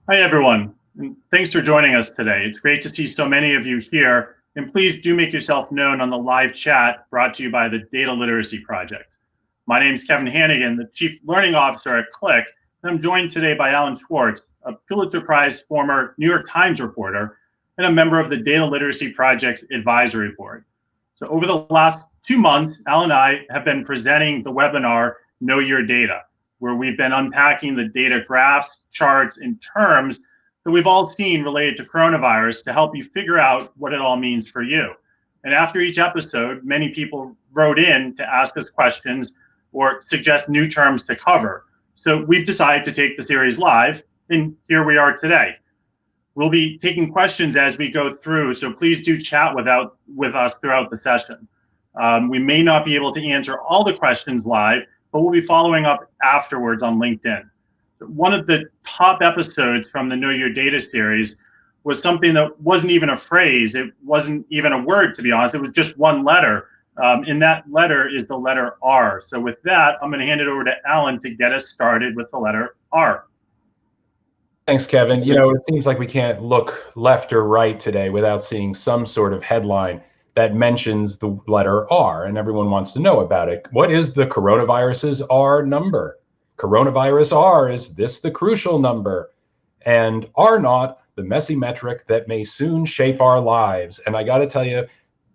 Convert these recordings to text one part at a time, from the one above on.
Hi, everyone, and thanks for joining us today. It's great to see so many of you here, and please do make yourself known on the live chat brought to you by the Data Literacy Project. My name is Kevin Hanegan, the Chief Learning Officer at Qlik, and I'm joined today by Alan Schwarz, a Pulitzer Prize former New York Times reporter and a member of the Data Literacy Project's advisory board. So over the last 2 months, Alan and I have been presenting the webinar, Know Your Data, where we've been unpacking the data graphs, charts, and terms that we've all seen related to coronavirus to help you figure out what it all means for you. And after each episode, many people wrote in to ask us questions or suggest new terms to cover. So we've decided to take the series live, and here we are today. We'll be taking questions as we go through, so please do chat with us throughout the session. We may not be able to answer all the questions live, but we'll be following up afterwards on LinkedIn. One of the top episodes from the Know Your Data series was something that wasn't even a phrase. It wasn't even a word, to be honest. It was just one letter. And that letter is the letter R. So with that, I'm going to hand it over to Alan to get us started with the letter R. Thanks, Kevin. You know, it seems like we can't look left or right today without seeing some sort of headline that mentions the letter R, and everyone wants to know about it. What is the coronavirus's R number? Coronavirus R, is this the crucial number? And R naught, the messy metric that may soon shape our lives. And I got to tell you,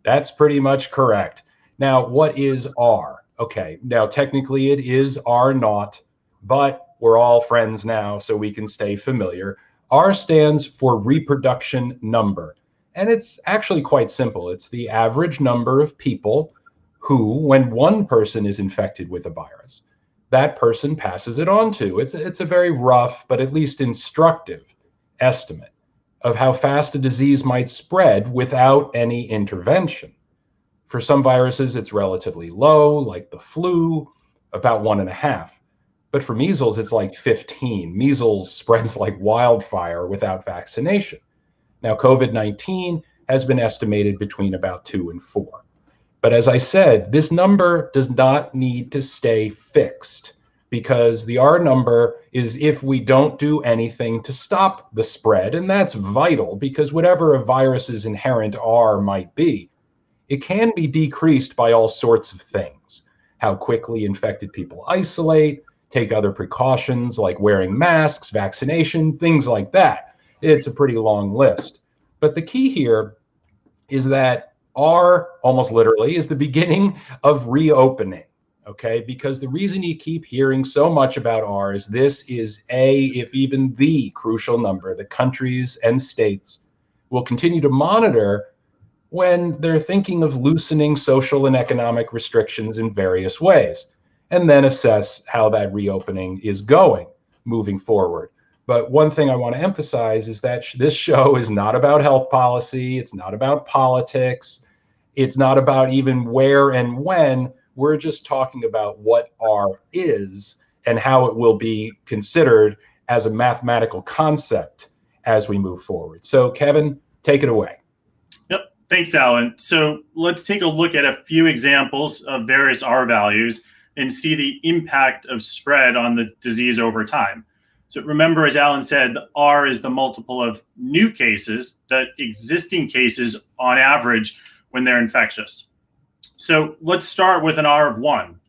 that's pretty much correct. Now, what is R? Okay, now technically it is R naught, but we're all friends now, so we can stay familiar. R stands for reproduction number. And it's actually quite simple. It's the average number of people who, when one person is infected with a virus, that person passes it on to. It's a very rough, but at least instructive estimate of how fast a disease might spread without any intervention. For some viruses, it's relatively low, like the flu, about 1.5. But for measles, it's like 15. Measles spreads like wildfire without vaccination. Now, COVID-19 has been estimated between about 2 and 4. But as I said, this number does not need to stay fixed, because the R number is if we don't do anything to stop the spread. And that's vital, because whatever a virus's inherent R might be, it can be decreased by all sorts of things. How quickly infected people isolate, take other precautions like wearing masks, vaccination, things like that. It's a pretty long list. But the key here is that R, almost literally, is the beginning of reopening, okay? Because the reason you keep hearing so much about R is this is if even the crucial number that countries and states will continue to monitor when they're thinking of loosening social and economic restrictions in various ways, and then assess how that reopening is going moving forward. But one thing I want to emphasize is that this show is not about health policy. It's not about politics. It's not about even where and when. We're just talking about what R is and how it will be considered as a mathematical concept as we move forward. So, Kevin, take it away. Yep. Thanks, Alan. So let's take a look at a few examples of various R values and see the impact of spread on the disease over time. So remember, as Alan said, the R is the multiple of new cases, the existing cases on average when they're infectious. So let's start with an R of 1.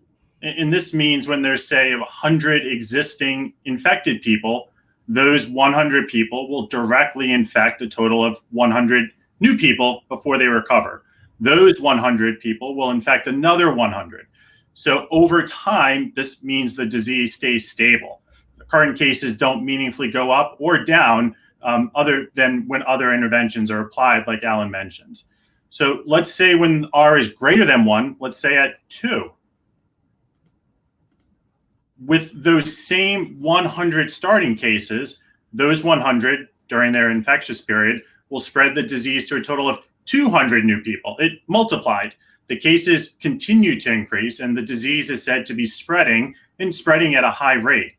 And this means when there's, say, 100 existing infected people, those 100 people will directly infect a total of 100 new people before they recover. Those 100 people will infect another 100. So over time, this means the disease stays stable. The current cases don't meaningfully go up or down other than when other interventions are applied, like Alan mentioned. So let's say when R is greater than 1, let's say at 2. With those same 100 starting cases, those 100 during their infectious period will spread the disease to a total of 200 new people. It multiplied. The cases continue to increase, and the disease is said to be spreading and spreading at a high rate.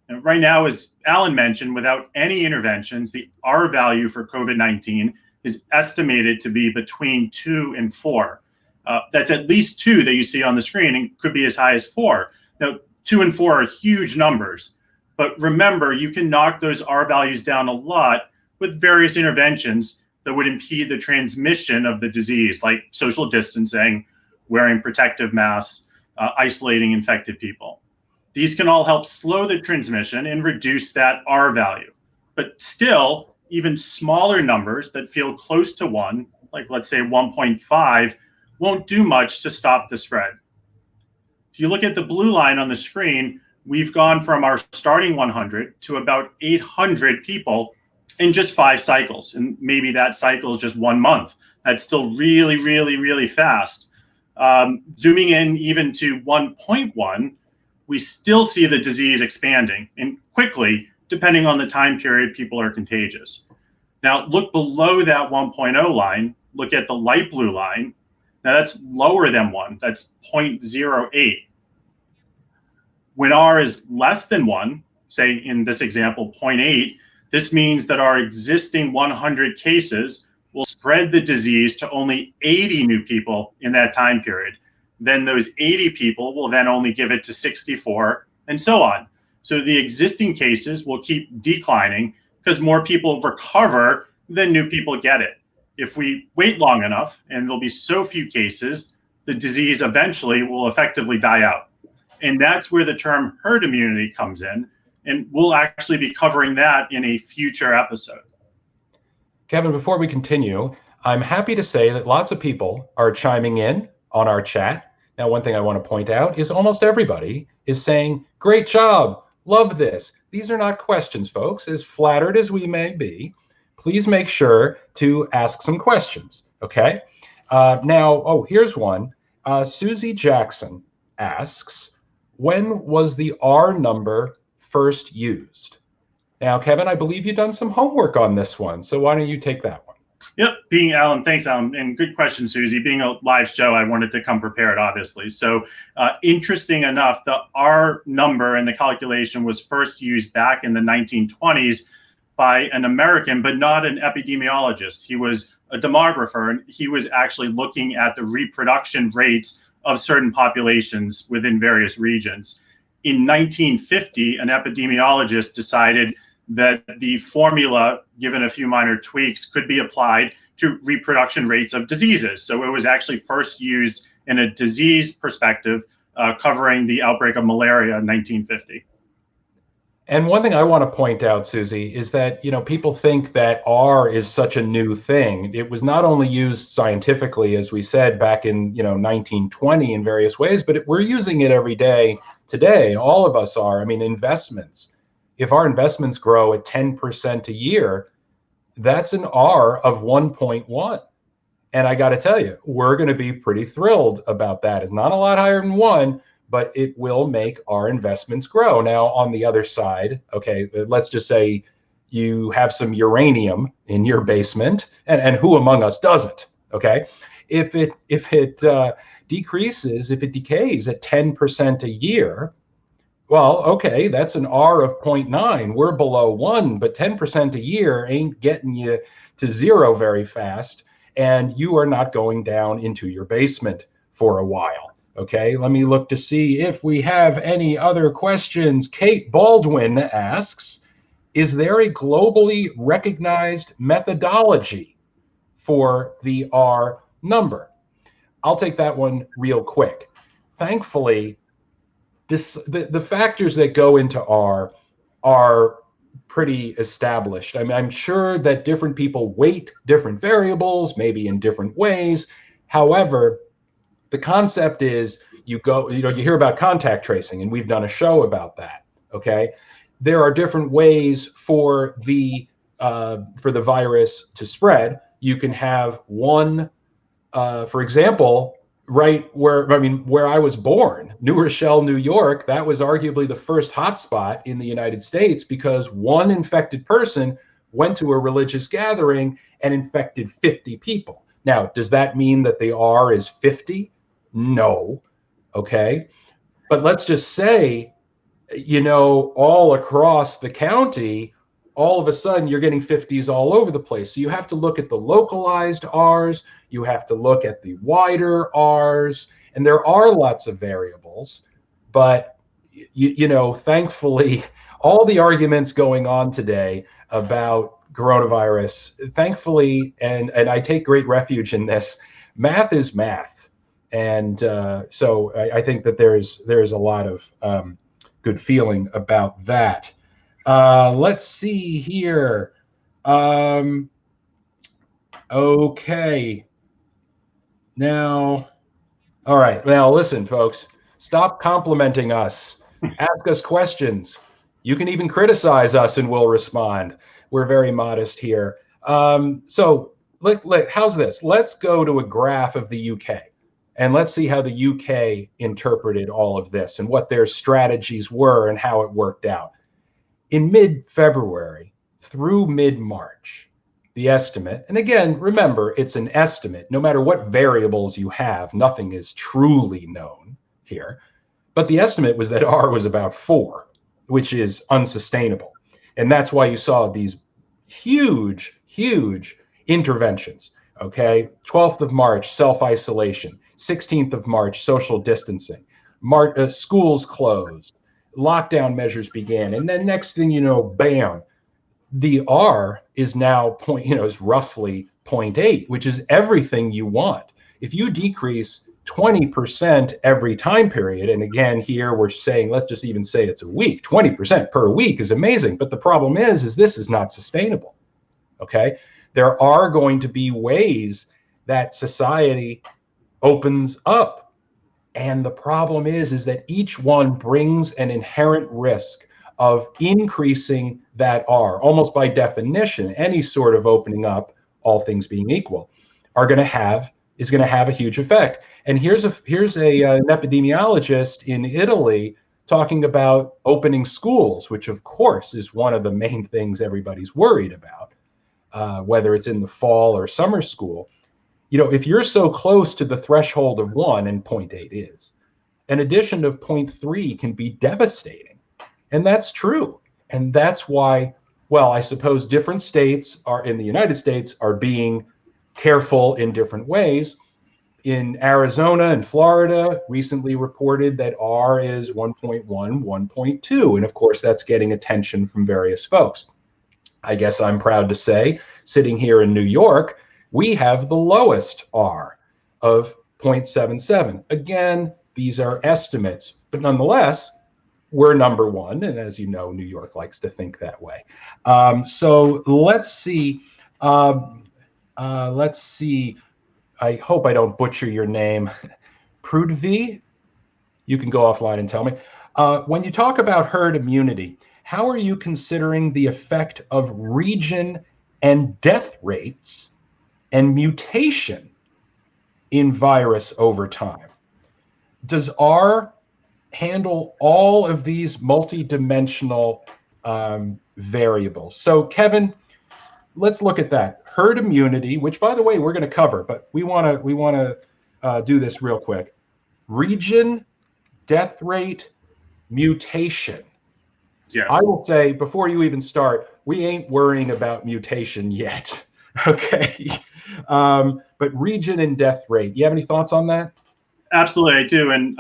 And right now, as Alan mentioned, without any interventions, the R value for COVID-19 is estimated to be between 2 and 4. That's at least 2 that you see on the screen, and could be as high as 4. Now, 2 and 4 are huge numbers, But remember, you can knock those R values down a lot with various interventions that would impede the transmission of the disease, like social distancing, wearing protective masks, isolating infected people. These can all help slow the transmission and reduce that R value. But still, even smaller numbers that feel close to 1, like let's say 1.5, won't do much to stop the spread. If you look at the blue line on the screen, we've gone from our starting 100 to about 800 people in just 5 cycles. And maybe that cycle is just 1 month. That's still really, really, really fast. Zooming in even to 1.1, we still see the disease expanding, and quickly, depending on the time period people are contagious. Now, look below that 1.0 line, look at the light blue line. Now, that's lower than 1, that's 0.08. When R is less than 1, say in this example, 0.8, this means that our existing 100 cases will spread the disease to only 80 new people in that time period. Then those 80 people will then only give it to 64, and so on. So the existing cases will keep declining because more people recover than new people get it. If we wait long enough, and there'll be so few cases, the disease eventually will effectively die out. And that's where the term herd immunity comes in. And we'll actually be covering that in a future episode. Kevin, before we continue, I'm happy to say that lots of people are chiming in on our chat. Now, one thing I want to point out is almost everybody is saying, great job, love this. These are not questions, folks. As flattered as we may be, please make sure to ask some questions, okay? Here's one. Susie Jackson asks, when was the R number first used? Now, Kevin, I believe you've done some homework on this one, so why don't you take that one? Yep, thanks, Alan, and good question, Susie. Being a live show, I wanted to come prepared, obviously. So interesting enough, the R number in the calculation was first used back in the 1920s by an American, but not an epidemiologist. He was a demographer, and he was actually looking at the reproduction rates of certain populations within various regions. In 1950, an epidemiologist decided that the formula, given a few minor tweaks, could be applied to reproduction rates of diseases. So it was actually first used in a disease perspective, covering the outbreak of malaria in 1950. And one thing I want to point out, Susie, is that, people think that R is such a new thing. It was not only used scientifically, as we said, back in, 1920 in various ways, but we're using it every day today. All of us are. I mean, investments. If our investments grow at 10% a year, that's an R of 1.1. And I got to tell you, we're going to be pretty thrilled about that. It's not a lot higher than 1, but it will make our investments grow. Now, on the other side, okay, let's just say you have some uranium in your basement, and who among us doesn't, okay? If it decreases, if it decays at 10% a year, well, okay, that's an R of 0.9. We're below 1, but 10% a year ain't getting you to 0 very fast, and you are not going down into your basement for a while. Okay, let me look to see if we have any other questions. Kate Baldwin asks, is there a globally recognized methodology for the R number? I'll take that one real quick. Thankfully, the factors that go into R are pretty established. I mean, I'm sure that different people weight different variables, maybe in different ways. However, the concept is you hear about contact tracing, and we've done a show about that, okay? There are different ways for the virus to spread. You can have one, for example, right where I was born, New Rochelle, New York, that was arguably the first hotspot in the United States because one infected person went to a religious gathering and infected 50 people. Now, does that mean that the R is 50? No, okay? But let's just say, all across the county, all of a sudden you're getting 50s all over the place. So you have to look at the localized Rs, you have to look at the wider Rs, and there are lots of variables, but thankfully all the arguments going on today about coronavirus, thankfully, and I take great refuge in this, math is math. And so I think that there's a lot of good feeling about that. Let's see here. Okay. Now, all right. Now, listen, folks, stop complimenting us. Ask us questions. You can even criticize us and we'll respond. We're very modest here. So how's this? Let's go to a graph of the UK and let's see how the UK interpreted all of this and what their strategies were and how it worked out. In mid-February through mid-March, the estimate, and again, remember, it's an estimate. No matter what variables you have, nothing is truly known here. But the estimate was that R was about 4, which is unsustainable. And that's why you saw these huge, huge interventions. Okay, 12th of March, self-isolation. 16th of March, social distancing. Schools closed. Lockdown measures began. And then next thing you know, bam, the R is now is roughly 0.8, which is everything you want. If you decrease 20% every time period, and again, here we're saying, let's just even say it's a week, 20% per week is amazing. But the problem is this is not sustainable. Okay. There are going to be ways that society opens up. And the problem is that each one brings an inherent risk of increasing that R. Almost by definition, any sort of opening up, all things being equal, is going to have a huge effect. And here's an epidemiologist in Italy talking about opening schools, which of course is one of the main things everybody's worried about, whether it's in the fall or summer school. If you're so close to the threshold of 1, and 0.8 is, an addition of 0.3 can be devastating. And that's true. And that's why, well, I suppose different states in the United States are being careful in different ways. In Arizona and Florida recently reported that R is 1.1, 1.2. And of course, that's getting attention from various folks. I guess I'm proud to say, sitting here in New York, we have the lowest R of 0.77. Again, these are estimates, but nonetheless, we're number 1. And as you know, New York likes to think that way. So let's see. I hope I don't butcher your name. PRUDHVI? You can go offline and tell me. When you talk about herd immunity, how are you considering the effect of region and death rates and mutation in virus over time? Does R handle all of these multidimensional variables? So Kevin, let's look at that. Herd immunity, which by the way, we're going to cover, but we want to do this real quick. Region, death rate, mutation. Yes. I will say before you even start, we ain't worrying about mutation yet. Okay. But region and death rate, you have any thoughts on that? Absolutely, I do. And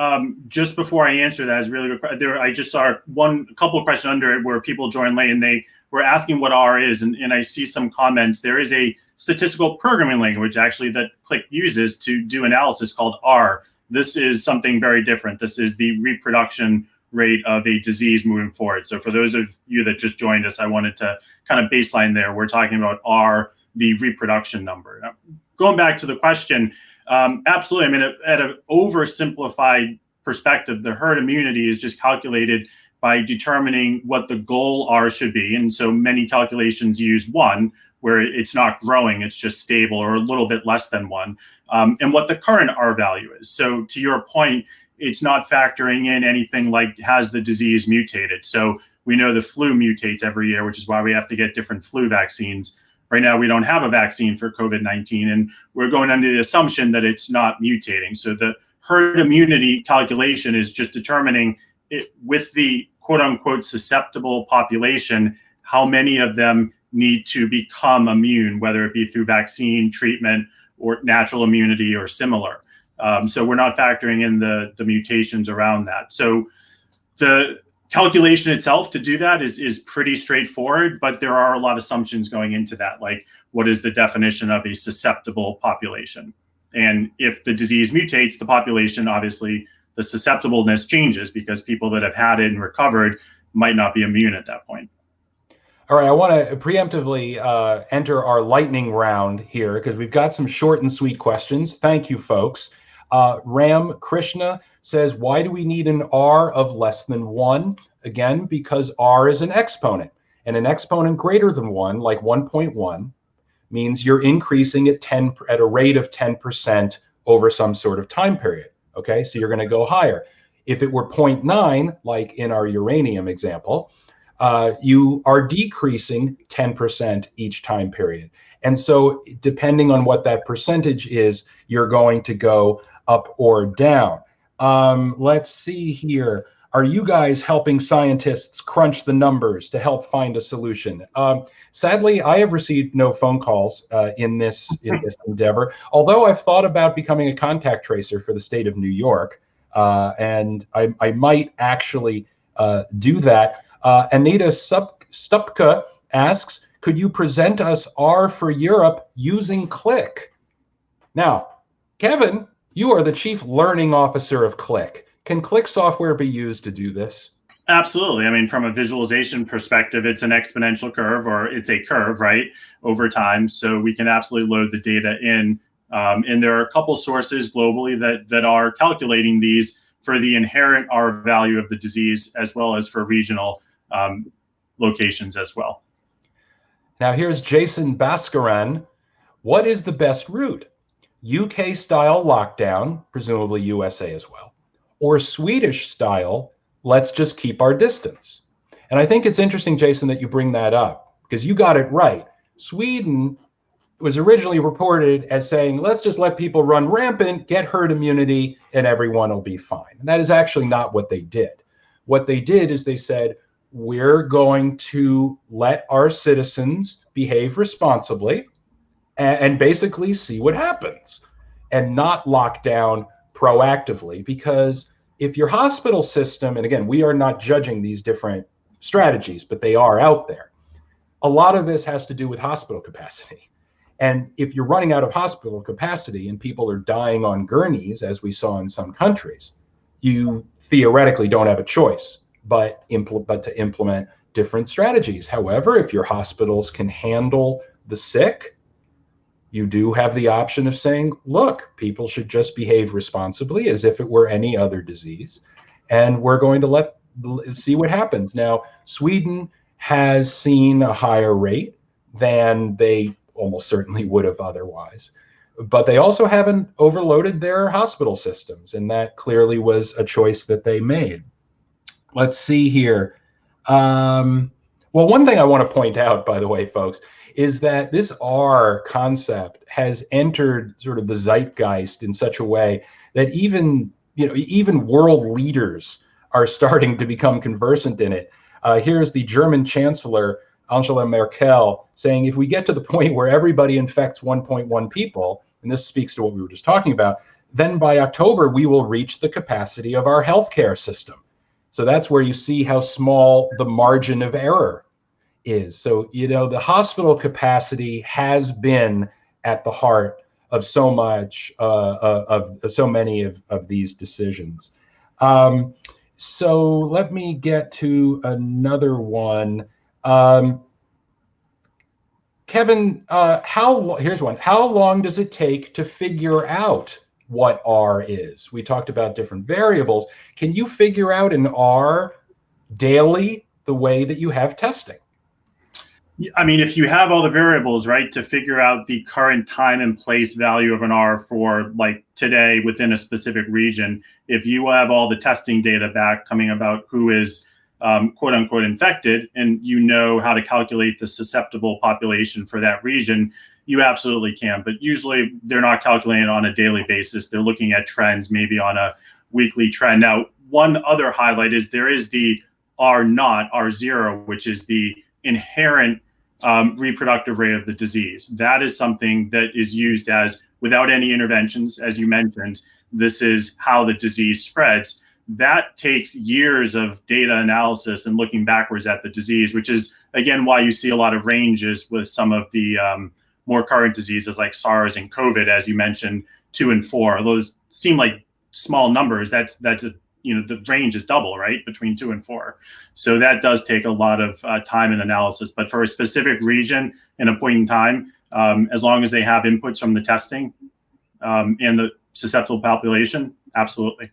just before I answer that, is really good. I just saw a couple of questions under it where people joined late and they were asking what R is. And I see some comments. There is a statistical programming language actually that Qlik uses to do analysis called R. This is something very different. This is the reproduction rate of a disease moving forward. So for those of you that just joined us, I wanted to kind of baseline there. We're talking about R, the reproduction number. Now, going back to the question, absolutely. I mean, at an oversimplified perspective, the herd immunity is just calculated by determining what the goal R should be. And so many calculations use 1, where it's not growing, it's just stable or a little bit less than 1, and what the current R value is. So to your point, it's not factoring in anything like has the disease mutated. So we know the flu mutates every year, which is why we have to get different flu vaccines. Right now, we don't have a vaccine for COVID-19, and we're going under the assumption that it's not mutating. So the herd immunity calculation is just determining it, with the quote unquote susceptible population, how many of them need to become immune, whether it be through vaccine, treatment, or natural immunity or similar. So we're not factoring in the mutations around that. So calculation itself to do that is pretty straightforward, but there are a lot of assumptions going into that, like what is the definition of a susceptible population? And if the disease mutates, the population, obviously, the susceptibleness changes because people that have had it and recovered might not be immune at that point. All right, I want to preemptively enter our lightning round here because we've got some short and sweet questions. Thank you, folks. Ram Krishna says, why do we need an R of less than 1? Again, because R is an exponent, and an exponent greater than 1, like 1.1, means you're increasing at a rate of 10% over some sort of time period. Okay, so you're going to go higher. If it were 0.9, like in our uranium example, you are decreasing 10% each time period. And so depending on what that percentage is, you're going to go up or down. Let's see here. Are you guys helping scientists crunch the numbers to help find a solution? Sadly, I have received no phone calls in this endeavor, although I've thought about becoming a contact tracer for the state of New York, and I might actually do that. Anita Stupka asks, could you present us R for Europe using Qlik? Now, Kevin, you are the chief learning officer of Qlik. Can Qlik software be used to do this? Absolutely. I mean, from a visualization perspective, it's an exponential curve, or it's a curve, right, over time. So we can absolutely load the data in. And there are a couple sources globally that are calculating these for the inherent R value of the disease, as well as for regional locations as well. Now here's Jason Baskaran. What is the best route? UK style lockdown, presumably USA as well, or Swedish style, let's just keep our distance? And I think it's interesting, Jason, that you bring that up, because you got it right. Sweden was originally reported as saying, let's just let people run rampant, get herd immunity, and everyone will be fine. And that is actually not what they did. What they did is they said, we're going to let our citizens behave responsibly and basically see what happens and not lock down proactively. Because if your hospital system, and again, we are not judging these different strategies, but they are out there. A lot of this has to do with hospital capacity. And if you're running out of hospital capacity and people are dying on gurneys, as we saw in some countries, you theoretically don't have a choice but to implement different strategies. However, if your hospitals can handle the sick, you do have the option of saying, look, people should just behave responsibly as if it were any other disease. And we're going to see what happens. Now, Sweden has seen a higher rate than they almost certainly would have otherwise. But they also haven't overloaded their hospital systems. And that clearly was a choice that they made. Let's see here. Well, one thing I want to point out, by the way, folks, is that this R concept has entered sort of the zeitgeist in such a way that even world leaders are starting to become conversant in it. Here's the German Chancellor, Angela Merkel, saying if we get to the point where everybody infects 1.1 people, and this speaks to what we were just talking about, then by October, we will reach the capacity of our healthcare system. So that's where you see how small the margin of error is. So, the hospital capacity has been at the heart of so much, of so many of these decisions. So let me get to another one. Kevin, here's one. How long does it take to figure out what R is? We talked about different variables. Can you figure out an R daily the way that you have testing? I mean, if you have all the variables, right, to figure out the current time and place value of an R for like today within a specific region, if you have all the testing data back coming about who is quote unquote infected, and you know how to calculate the susceptible population for that region, you absolutely can. But usually they're not calculating it on a daily basis. They're looking at trends, maybe on a weekly trend. Now, one other highlight is there is the R0, R0, which is the inherent reproductive rate of the disease. That is something that is used as, without any interventions, as you mentioned, this is how the disease spreads. that takes years of data analysis and looking backwards at the disease, which is, again, why you see a lot of ranges with some of the more current diseases like SARS and COVID, as you mentioned, 2 and 4. Those seem like small numbers. That's the range is double, right, between 2 and 4. So that does take a lot of time and analysis. But for a specific region in a point in time, as long as they have inputs from the testing and the susceptible population, absolutely.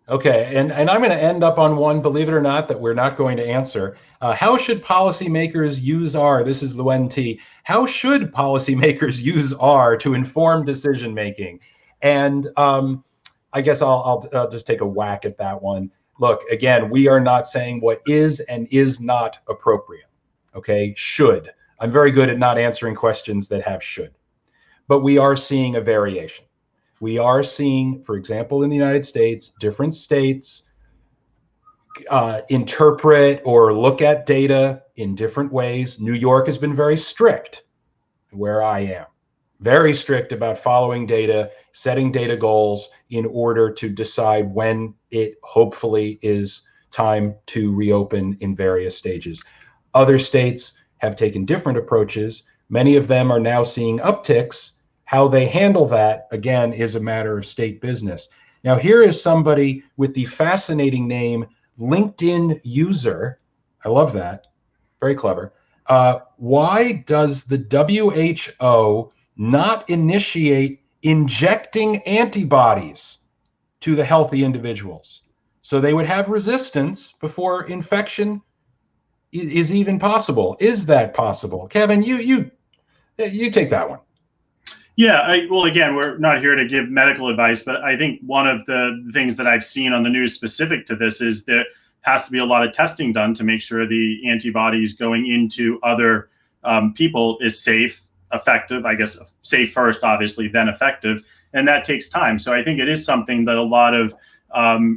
Okay, and I'm going to end up on one, believe it or not, that we're not going to answer. How should policymakers use R? This is Luen T. How should policymakers use R to inform decision making? And I guess I'll just take a whack at that one. Look, again, we are not saying what is and is not appropriate. Okay, should. I'm very good at not answering questions that have should. But we are seeing a variation. We are seeing, for example, in the United States, different states interpret or look at data in different ways. New York has been very strict, where I am. Very strict about following data, setting data goals in order to decide when it hopefully is time to reopen in various stages. Other states have taken different approaches. Many of them are now seeing upticks. How they handle that, again, is a matter of state business. Now, here is somebody with the fascinating name LinkedIn user. I love that. Very clever. Why does the WHO not initiate injecting antibodies to the healthy individuals so they would have resistance before infection is even possible? Is that possible? Kevin, you take that one. Yeah, well, again, we're not here to give medical advice, but I think one of the things that I've seen on the news specific to this is there has to be a lot of testing done to make sure the antibodies going into other people is safe, effective, I guess safe first, obviously, then effective. And that takes time. So I think it is something that a lot of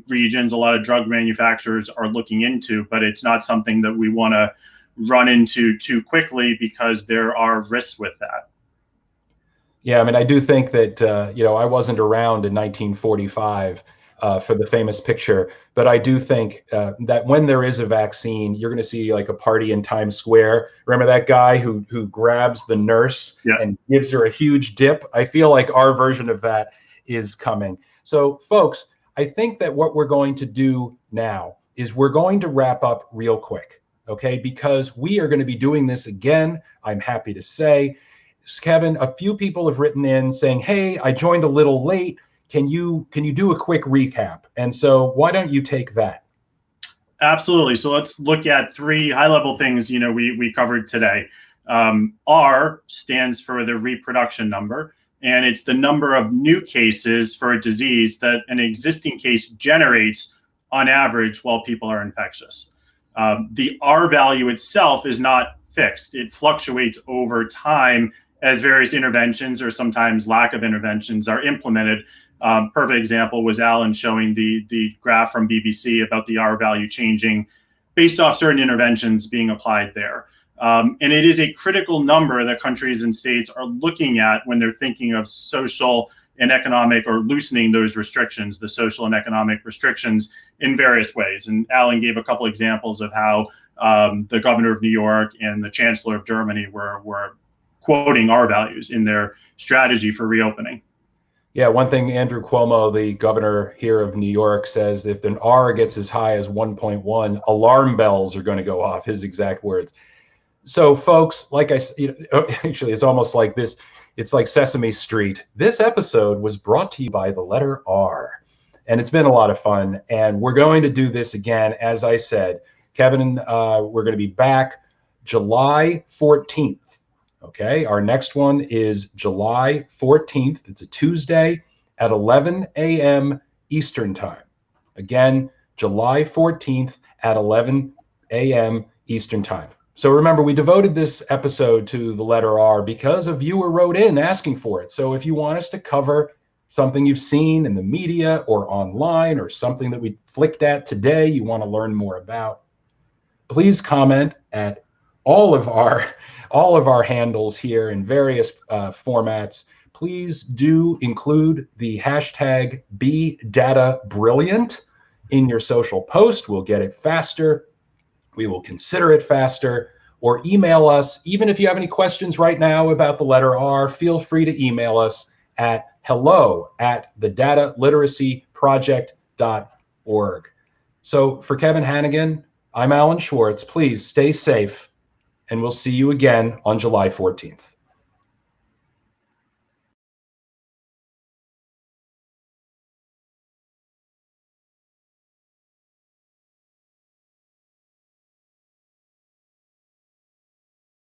regions, a lot of drug manufacturers are looking into, but it's not something that we want to run into too quickly because there are risks with that. Yeah, I mean, I do think that, I wasn't around in 1945 for the famous picture, but I do think that when there is a vaccine, you're going to see like a party in Times Square. Remember that guy who grabs the nurse and gives her a huge dip? I feel like our version of that is coming. So, folks, I think that what we're going to do now is we're going to wrap up real quick, okay? Because we are going to be doing this again, I'm happy to say. Kevin, a few people have written in saying, hey, I joined a little late. Can you do a quick recap? And so why don't you take that? Absolutely. So let's look at 3 high-level things, we covered today. R stands for the reproduction number, and it's the number of new cases for a disease that an existing case generates on average while people are infectious. The R value itself is not fixed. It fluctuates over time as various interventions or sometimes lack of interventions are implemented. Perfect example was Alan showing the graph from BBC about the R value changing based off certain interventions being applied there. And it is a critical number that countries and states are looking at when they're thinking of social and economic or loosening those restrictions, the social and economic restrictions in various ways. And Alan gave a couple examples of how the governor of New York and the chancellor of Germany were quoting R values in their strategy for reopening. Yeah, one thing Andrew Cuomo, the governor here of New York, says if an R gets as high as 1.1, alarm bells are going to go off, his exact words. So, folks, like I said, actually, it's almost like this. It's like Sesame Street. This episode was brought to you by the letter R, and it's been a lot of fun. And we're going to do this again, as I said. Kevin, we're going to be back July 14th. Okay, our next one is July 14th. It's a Tuesday at 11 a.m. Eastern Time. Again, July 14th at 11 a.m. Eastern Time. So remember, we devoted this episode to the letter R because a viewer wrote in asking for it. So if you want us to cover something you've seen in the media or online or something that we flicked at today you want to learn more about, please comment at all of our handles here in various formats. Please do include the hashtag BeDataBrilliant in your social post, we'll get it faster. We will consider it faster. Or email us. Even if you have any questions right now about the letter R, feel free to email us at hello@thedataliteracyproject.org. So for Kevin Hanegan, I'm Alan Schwarz. Please stay safe, and we'll see you again on July 14th.